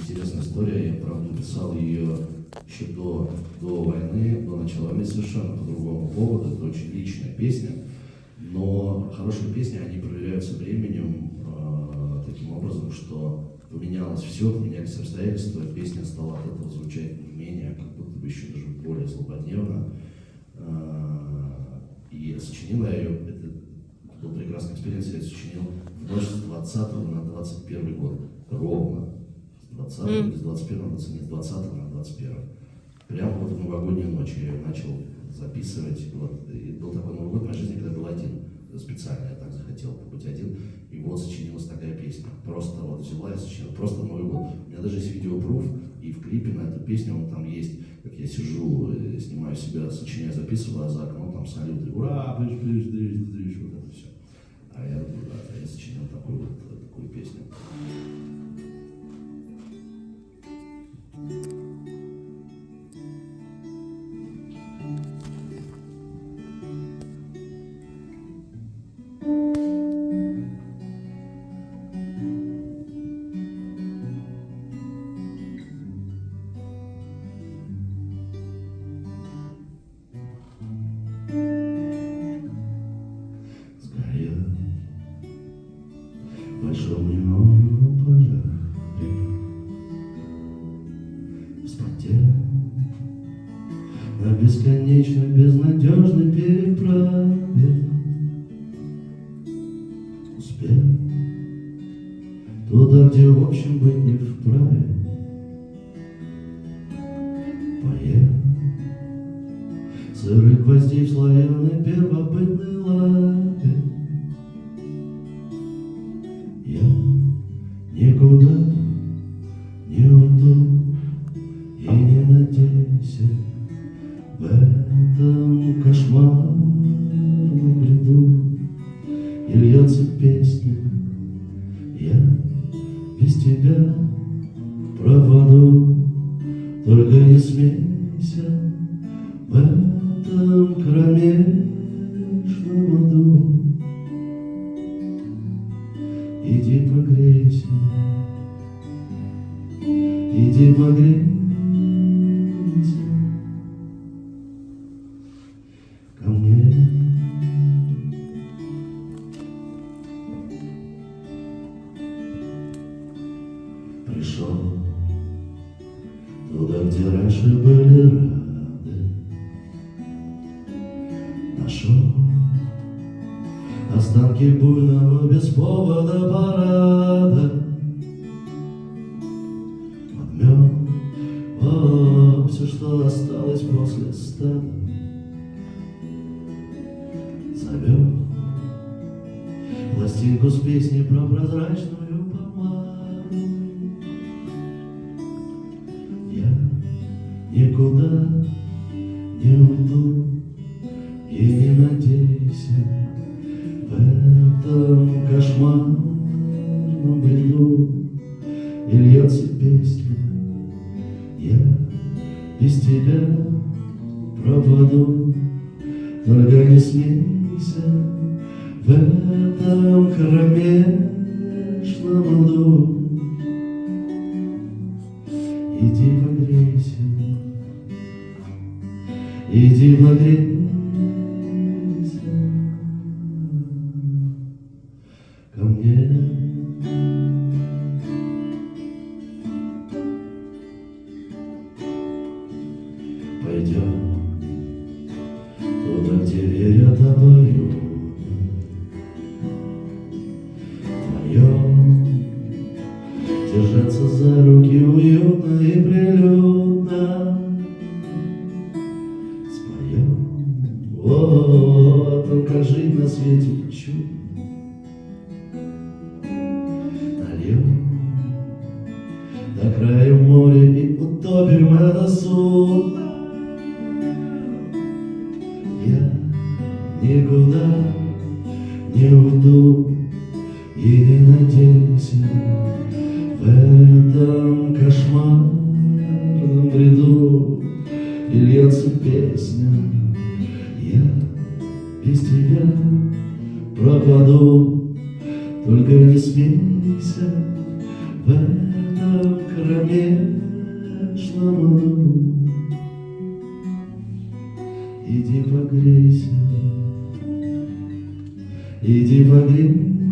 интересная история. Я, правда, написал ее еще до войны, до начала войны совершенно по другому поводу. Это очень личная песня. Но хорошие песни, они проверяются временем таким образом, что поменялось все, поменялись обстоятельства, песня стала от этого звучать не менее, как будто бы еще даже более злободневно. И сочинил я ее, это был прекрасный экспириенс, я сочинил в ночь с 20 на 21 год, ровно. С 20 с 21 на 20, не с 20 на 21. Прямо вот в новогоднюю ночь я ее начал записывать. Вот. И был такой Новый год в моей жизни, когда был один. Специально я так захотел побыть один. И вот сочинилась такая песня. Просто вот взяла и сочинила. Просто в Новый год. У меня даже есть видеопруф, и в клипе на эту песню он там есть, как я сижу, снимаю себя, сочиняю, записываю, а за окном там салюты. Ура, вот это все. А я сочинил такую песню. Большом неоновом пожаре вспотел на бесконечной, безнадежной переправе. Успел туда, где в общем быть не вправе. Поел сырых гвоздей в слоеной первобытной лаве. Я никуда не уйду и не надейся в этом кошмарном бреду. И льется песня, я без тебя пропаду. Только не смейся в этом кромешном аду. Иди погрейся, иди погрейся ко мне. Пришел туда, где раньше были рады, нашел останки буйного без повода парада. Подмел все, что осталось после стада. Завел пластинку с песней про прозрачную помаду. Я никуда не уйду и не надейся в этом кошмарном бреду. И льется песня, я без тебя пропаду. Только не смейся в этом кромешном аду. Иди погрейся, иди погрейся ко мне. Пойдем туда, где верят обоюдно. Вдвоем держаться за руки уютно и прилюдно. Споем о том, как жить на свете чудно. До края моря и утопим это судно. Я никуда не уйду и не надейся в этом кошмарном бреду. И льется песня, я без тебя пропаду. Только не смейся в этом кромешном лугу. Иди погрейся, иди погрейся